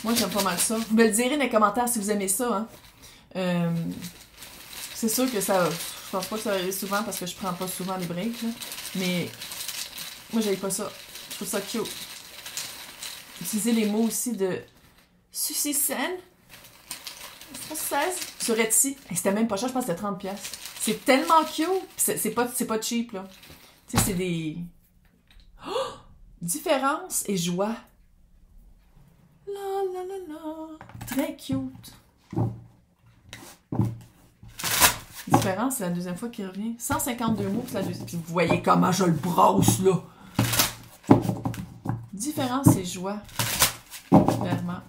Moi, j'aime pas mal ça. Vous me le direz dans les commentaires si vous aimez ça, hein. C'est sûr que ça... Je pense pas que ça arrive souvent parce que je prends pas souvent les breaks, là. Mais moi, j'aime pas ça. Je trouve ça cute. Utiliser les mots aussi de Sucicène française sur Etsy. Hey, c'était même pas cher, je pense que c'était 30$. C'est tellement cute. C'est pas cheap, là. Tu sais, c'est des... Oh! Différence et joie. La la la la. Très cute. Différence, c'est la deuxième fois qu'il revient. 152 mots, c'est la deuxième. Puis vous voyez comment je le brosse, là. Différence et joie. Clairement.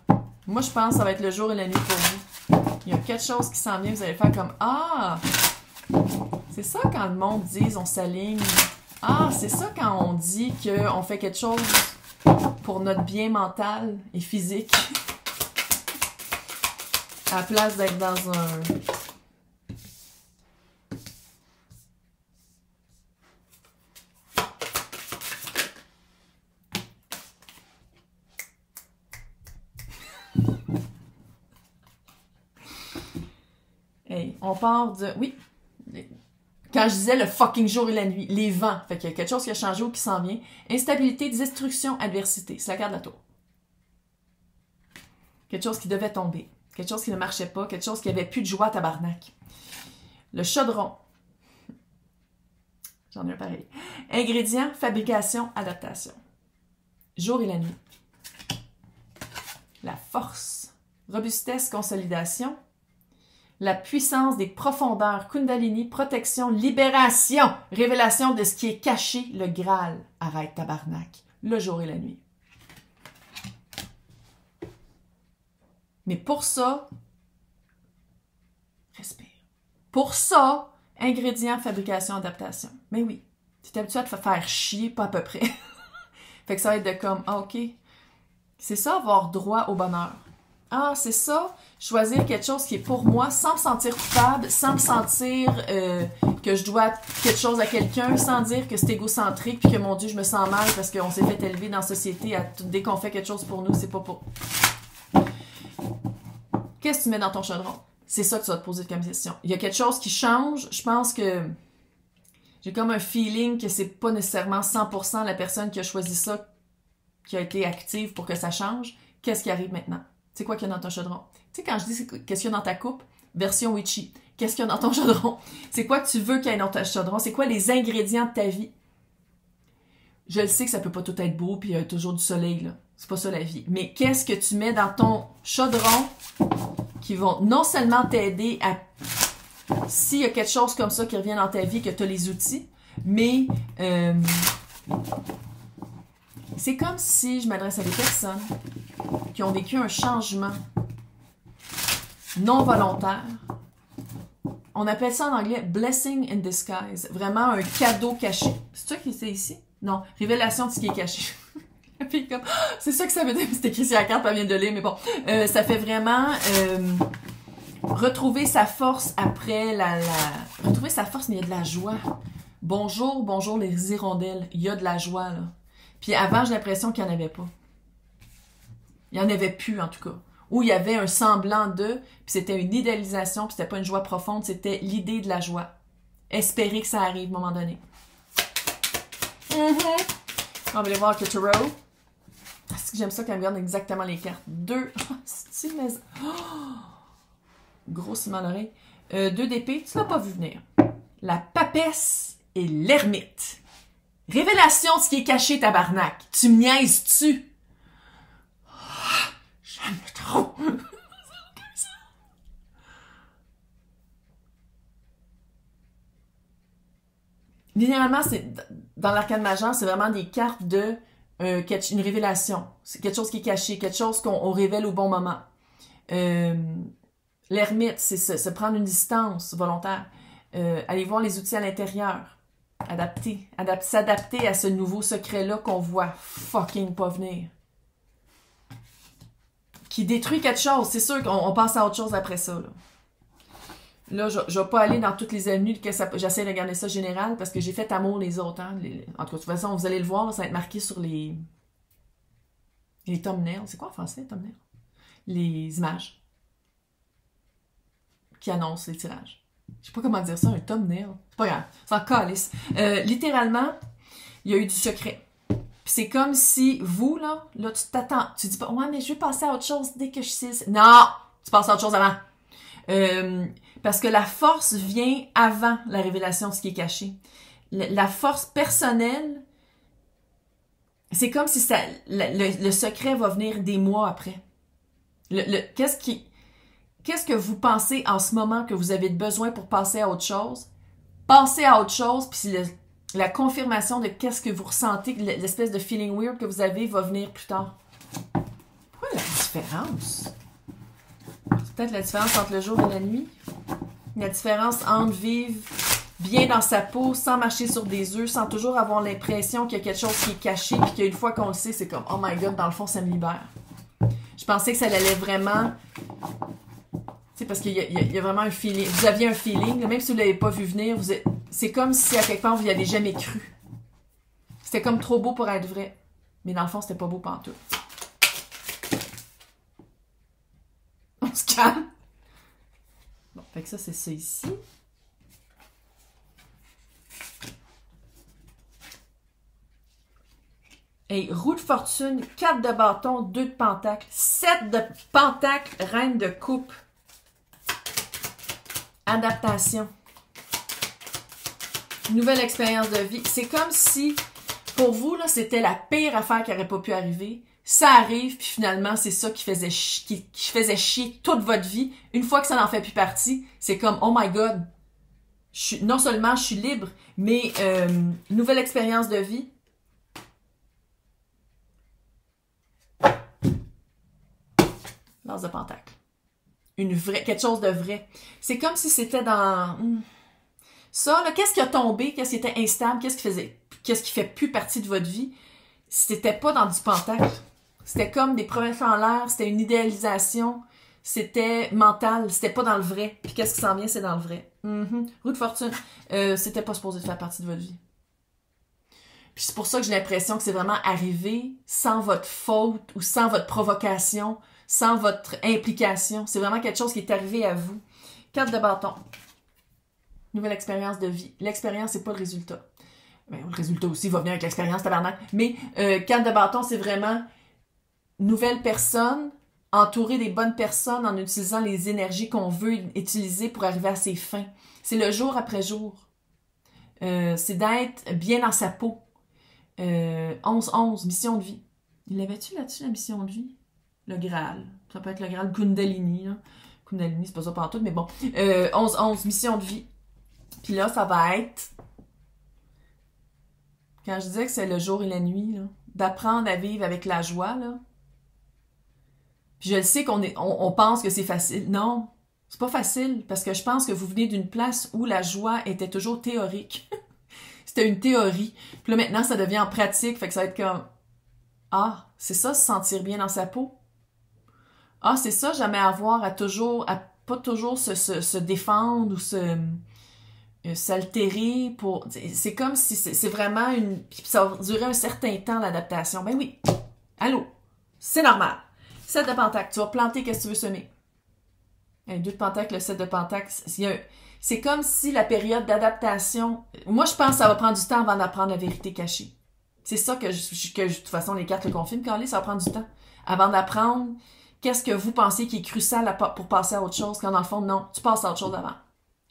Moi, je pense que ça va être le jour et la nuit pour vous. Il y a quelque chose qui s'en vient, vous allez faire comme « Ah! » C'est ça quand le monde dit « On s'aligne. » Ah, c'est ça quand on dit qu'on fait quelque chose pour notre bien mental et physique. À la place d'être dans un... Hey, on part de... Oui. Quand je disais le fucking jour et la nuit, les vents. Fait qu'il y a quelque chose qui a changé ou qui s'en vient. Instabilité, destruction, adversité. C'est la carte de la tour. Quelque chose qui devait tomber. Quelque chose qui ne marchait pas. Quelque chose qui avait plus de joie, tabarnak. Le chaudron. J'en ai un pareil. Ingrédients, fabrication, adaptation. Jour et la nuit. La force. Robustesse, consolidation. La puissance des profondeurs, Kundalini, protection, libération, révélation de ce qui est caché, le Graal. Arrête, tabarnak. Le jour et la nuit. Mais pour ça, respire. Pour ça, ingrédients, fabrication, adaptation. Mais oui, tu es habitué à te faire chier, pas à peu près. Fait que ça va être de comme, ah ok, c'est ça avoir droit au bonheur. Ah, c'est ça, choisir quelque chose qui est pour moi sans me sentir coupable, sans me sentir que je dois quelque chose à quelqu'un, sans dire que c'est égocentrique puis que mon Dieu, je me sens mal parce qu'on s'est fait élever dans la société dès qu'on fait quelque chose pour nous, c'est pas pour... Qu'est-ce que tu mets dans ton chaudron? C'est ça que tu vas te poser comme question. Il y a quelque chose qui change, je pense que j'ai comme un feeling que c'est pas nécessairement 100% la personne qui a choisi ça qui a été active pour que ça change. Qu'est-ce qui arrive maintenant? C'est quoi qu'il y a dans ton chaudron? Tu sais, quand je dis qu'est-ce qu'il y a dans ta coupe, version witchy, qu'est-ce qu'il y a dans ton chaudron? C'est quoi que tu veux qu'il y ait dans ton chaudron? C'est quoi les ingrédients de ta vie? Je le sais que ça peut pas tout être beau puis il y a toujours du soleil, là. C'est pas ça la vie. Mais qu'est-ce que tu mets dans ton chaudron qui vont non seulement t'aider à... S'il y a quelque chose comme ça qui revient dans ta vie, que tu as les outils, mais... c'est comme si je m'adresse à des personnes qui ont vécu un changement non volontaire. On appelle ça en anglais « blessing in disguise ». Vraiment un cadeau caché. C'est ça qui est ici? Non. Révélation de ce qui est caché. Puis comme, c'est ça que ça veut dire. C'est écrit sur la carte, elle vient de lire, mais bon. Ça fait vraiment retrouver sa force après retrouver sa force, mais il y a de la joie. Bonjour, bonjour les hirondelles. Il y a de la joie, là. Puis avant, j'ai l'impression qu'il n'y en avait pas. Il n'y en avait plus, en tout cas. Ou il y avait un semblant de, puis c'était une idéalisation, puis c'était pas une joie profonde, c'était l'idée de la joie. Espérer que ça arrive à un moment donné. On va aller voir avec le tarot. Est-ce que j'aime ça quand elle me regarde exactement les cartes? 2. C'est mais... Grossiment l'oreille. 2 d'épée, tu l'as pas vu venir. La papesse et l'ermite. Révélation de ce qui est caché, tabarnak. Tu me niaises-tu? J'aime trop. Généralement, c'est dans l'arcane majeur, c'est vraiment des cartes de une révélation. C'est quelque chose qui est caché, quelque chose qu'on révèle au bon moment. L'ermite, c'est se prendre une distance volontaire. Aller voir les outils à l'intérieur. S'adapter à ce nouveau secret-là qu'on voit fucking pas venir. Qui détruit quelque chose. C'est sûr qu'on passe à autre chose après ça. Là, je vais pas aller dans toutes les avenues que ça... J'essaie de garder ça général parce que j'ai fait amour les autres. Hein? En tout cas, de toute façon, vous allez le voir, ça va être marqué sur les thumbnails. C'est quoi en français, thumbnails? les images qui annoncent les tirages. Je sais pas comment dire ça, un thumbnail. C'est pas grave, c'est en calice. Littéralement, il y a eu du secret. Puis c'est comme si vous, là tu t'attends, tu dis pas, ouais, mais je vais passer à autre chose dès que je sais. Non! Tu passes à autre chose avant. Parce que la force vient avant la révélation de ce qui est caché. La force personnelle, c'est comme si ça, le secret va venir des mois après. Qu'est-ce que vous pensez en ce moment que vous avez besoin pour passer à autre chose? Passez à autre chose, puis la confirmation de qu'est-ce que vous ressentez, l'espèce de feeling weird que vous avez va venir plus tard. Pourquoi la différence? C'est peut-être la différence entre le jour et la nuit? La différence entre vivre bien dans sa peau, sans marcher sur des œufs, sans toujours avoir l'impression qu'il y a quelque chose qui est caché, puis qu'une fois qu'on le sait, c'est comme « Oh my God, dans le fond, ça me libère. » Je pensais que ça allait vraiment... Tu sais, parce qu'il y a vraiment un feeling. Vous aviez un feeling, même si vous ne l'avez pas vu venir, c'est comme si à quelque part vous n'y avez jamais cru. C'était comme trop beau pour être vrai. Mais dans le fond, c'était pas beau pantoute. On se calme. Bon, fait que ça, c'est ça ici. Et roue de fortune, 4 de bâton, 2 de pentacle, 7 de pentacle, reine de coupe. Adaptation. Nouvelle expérience de vie. C'est comme si, pour vous, là, c'était la pire affaire qui n'aurait pas pu arriver. Ça arrive, puis finalement, c'est ça qui faisait chier toute votre vie. Une fois que ça n'en fait plus partie, c'est comme, oh my God, non seulement je suis libre, mais nouvelle expérience de vie. L'as de pentacle. Quelque chose de vrai. C'est comme si c'était dans... Ça, là, qu'est-ce qui a tombé? Qu'est-ce qui était instable? Qu'est-ce qui fait plus partie de votre vie? C'était pas dans du pentacle. C'était comme des promesses en l'air, c'était une idéalisation, c'était mental, c'était pas dans le vrai. Puis qu'est-ce qui s'en vient, c'est dans le vrai. Roue de fortune. C'était pas supposé de faire partie de votre vie. Puis c'est pour ça que j'ai l'impression que c'est vraiment arrivé sans votre faute ou sans votre provocation, sans votre implication. C'est vraiment quelque chose qui est arrivé à vous. 4 de bâton. Nouvelle expérience de vie. L'expérience, c'est pas le résultat. Ben, le résultat aussi va venir avec l'expérience, tabarnak. Mais 4 de bâton, c'est vraiment nouvelle personne, entourer des bonnes personnes en utilisant les énergies qu'on veut utiliser pour arriver à ses fins. C'est le jour après jour. C'est d'être bien dans sa peau. 11-11, mission de vie. Il l'avait-tu là-dessus, la mission de vie? Le Graal. Ça peut être le Graal Kundalini. Là. Kundalini, c'est pas ça pantoute, mais bon. 11-11, mission de vie. Puis là, ça va être... Quand je disais que c'est le jour et la nuit, là, d'apprendre à vivre avec la joie, là. Puis je le sais on pense que c'est facile. Non, c'est pas facile, parce que je pense que vous venez d'une place où la joie était toujours théorique. C'était une théorie. Puis là, maintenant, ça devient en pratique, fait que ça va être comme... Ah, c'est ça, se sentir bien dans sa peau? Ah, c'est ça, jamais avoir à pas toujours se défendre ou s'altérer pour... C'est comme si c'est vraiment une... Puis ça va durer un certain temps, l'adaptation. Ben oui, allô, c'est normal. 7 de pentacle, tu vas planter qu'est-ce que tu veux semer. 2 de pentacle, le 7 de pentacle, c'est comme si la période d'adaptation... Moi, je pense que ça va prendre du temps avant d'apprendre la vérité cachée. C'est ça que de toute façon, les cartes le confirment, Carly, ça va prendre du temps. Avant d'apprendre qu'est-ce que vous pensez qui est crucial pour passer à autre chose, quand dans le fond, non, tu passes à autre chose avant.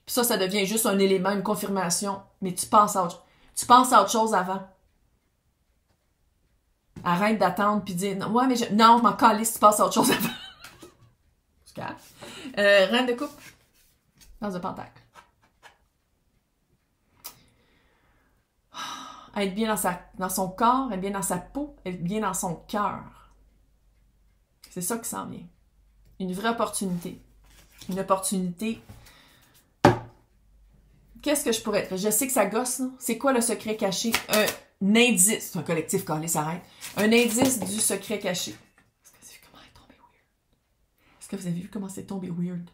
Puis ça devient juste un élément, une confirmation, mais tu penses à autre chose avant. Arrête d'attendre puis dire « Ouais, mais je m'en calisse, tu passes à autre chose avant. » Tu calmes. Reine de coupe. Dans de pentacle. Être bien dans son corps, être bien dans sa peau, être bien dans son cœur. C'est ça qui s'en vient. Une vraie opportunité. Une opportunité. Qu'est-ce que je pourrais être? Je sais que ça gosse, là. C'est quoi le secret caché? Un indice. C'est un collectif, Carly, s'arrête. Un indice du secret caché. Est-ce que vous avez vu comment elle est tombée weird?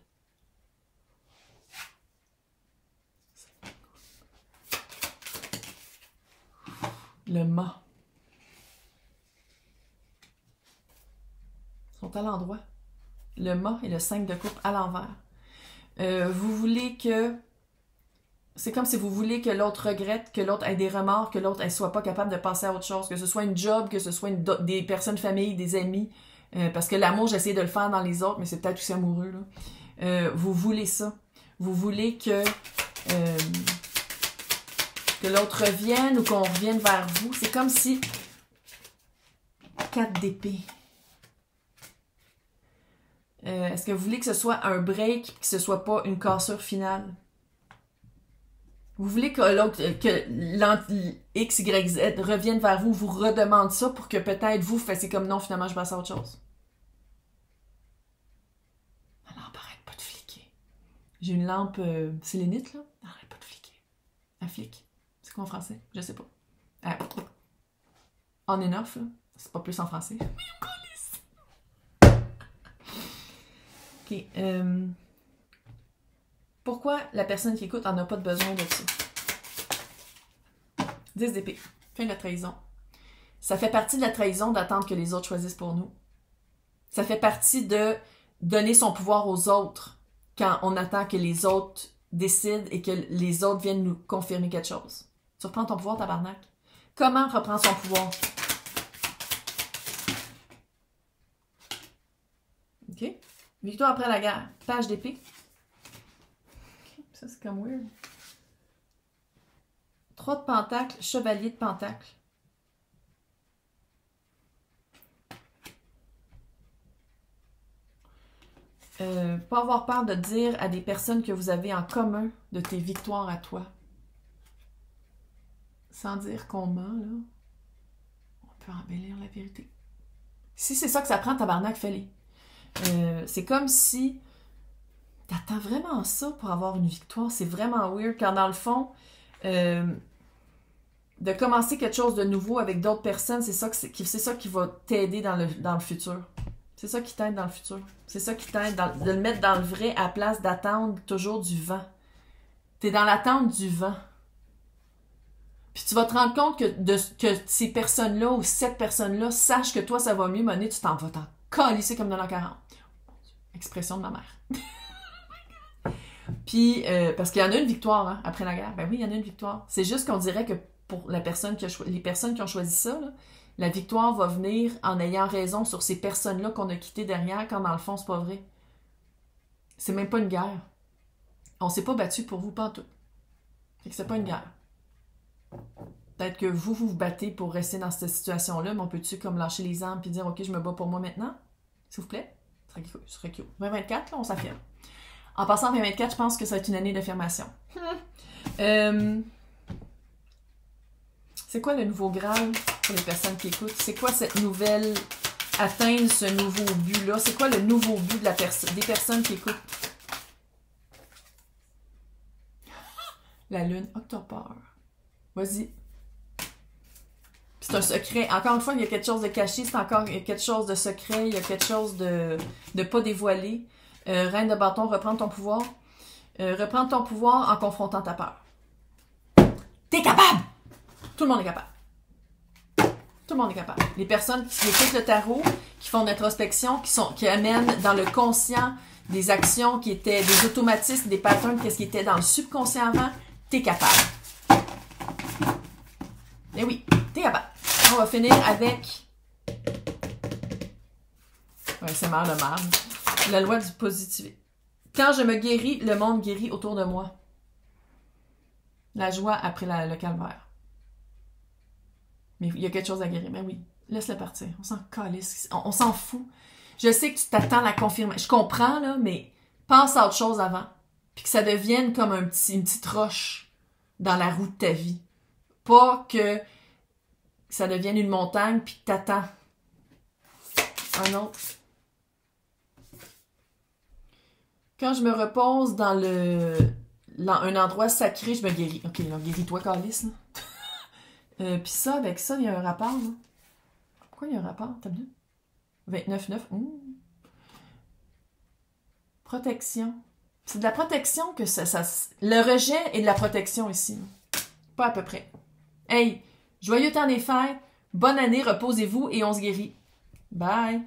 Est-ce que vous avez vu comment c'est tombé weird? Le mât. Ils sont à l'endroit. Le mât et le 5 de coupe à l'envers. Vous voulez que... C'est comme si vous voulez que l'autre regrette, que l'autre ait des remords, que l'autre ne soit pas capable de passer à autre chose, que ce soit une job, que ce soit des personnes, famille, des amis. Parce que l'amour, j'essaie de le faire dans les autres, mais c'est peut-être aussi amoureux. Là. Vous voulez ça. Vous voulez que l'autre revienne ou qu'on revienne vers vous. C'est comme si... 4 d'épée. Est-ce que vous voulez que ce soit un break, que ce soit pas une cassure finale? Vous voulez que l'autre, que X, Y, Z revienne vers vous, vous redemande ça pour que peut-être vous fassiez comme non, finalement, je passe à autre chose. La lampe arrête pas de fliquer. J'ai une lampe sélénite, là. Elle arrête pas de fliquer. Elle flique. C'est quoi en français? Je sais pas. On and off, là. C'est pas plus en français. OK. Pourquoi la personne qui écoute en a pas de besoin de ça? 10 d'épée. Fin de la trahison. Ça fait partie de la trahison d'attendre que les autres choisissent pour nous. Ça fait partie de donner son pouvoir aux autres quand on attend que les autres décident et que les autres viennent nous confirmer quelque chose. Tu reprends ton pouvoir, tabarnak. Comment reprendre son pouvoir? OK? Victoire après la guerre. Page d'épée. Okay. Ça, c'est comme weird. 3 de pentacles, chevalier de pentacles. Pas avoir peur de dire à des personnes que vous avez en commun de tes victoires à toi. Sans dire qu'on ment, là. On peut embellir la vérité. Si c'est ça que ça prend, tabarnak, fais-les. C'est comme si t'attends vraiment ça pour avoir une victoire. C'est vraiment weird, car dans le fond, de commencer quelque chose de nouveau avec d'autres personnes, c'est ça qui va t'aider dans le futur. C'est ça qui t'aide dans le futur. C'est ça qui t'aide de le mettre dans le vrai à place d'attendre toujours du vent. T'es dans l'attente du vent. Puis tu vas te rendre compte que ces personnes-là ou cette personne-là sachent que toi, ça va mieux, Monet, tu t'en vas t'en calisser comme dans l'an 40. Expression de ma mère. Puis, parce qu'il y en a une victoire hein, après la guerre. Ben oui, il y en a une victoire. C'est juste qu'on dirait que pour les personnes qui ont choisi ça, là, la victoire va venir en ayant raison sur ces personnes-là qu'on a quittées derrière, quand dans le fond, c'est pas vrai. C'est même pas une guerre. On s'est pas battu pour vous, pantoute. Fait que c'est pas une guerre. Peut-être que vous battez pour rester dans cette situation-là, mais on peut-tu comme lâcher les armes et dire « Ok, je me bats pour moi maintenant? » S'il vous plaît? Ce serait cute. 2024, là, on s'affirme. En passant en 2024, je pense que ça va être une année d'affirmation. C'est quoi le nouveau Graal pour les personnes qui écoutent? C'est quoi cette nouvelle... atteindre ce nouveau but-là? C'est quoi le nouveau but de des personnes qui écoutent? La lune, Octobre. Vas-y. C'est un secret. Encore une fois, il y a quelque chose de caché. Il y a quelque chose de secret. Il y a quelque chose de pas dévoilé. Reine de bâton, reprendre ton pouvoir. Reprendre ton pouvoir en confrontant ta peur. T'es capable! Tout le monde est capable. Tout le monde est capable. Les personnes qui écoutent le tarot, qui font de l'introspection, qui amènent dans le conscient des actions qui étaient des automatismes, des patterns, qu'est-ce qui était dans le subconscient avant, t'es capable. Eh oui, t'es capable. On va finir avec... Ouais, c'est merde de merde. La loi du positivisme. Quand je me guéris, le monde guérit autour de moi. La joie après le calvaire. Mais il y a quelque chose à guérir. Mais oui, laisse-le partir. On s'en calisse. On s'en fout. Je sais que tu t'attends à la confirmation. Je comprends, là, mais pense à autre chose avant. Puis que ça devienne comme une petite roche dans la roue de ta vie. Pas que ça devienne une montagne puis que t'attends un autre. Quand je me repose dans un endroit sacré, je me guéris. Ok, là, guéris-toi, calice, là. Puis ça, avec ça, il y a un rapport, là. Pourquoi il y a un rapport? T'as vu? 29,9. Protection. C'est de la protection que ça... Le rejet est de la protection ici. Pas à peu près. Hey, joyeux temps des fêtes, bonne année, reposez-vous et on se guérit. Bye!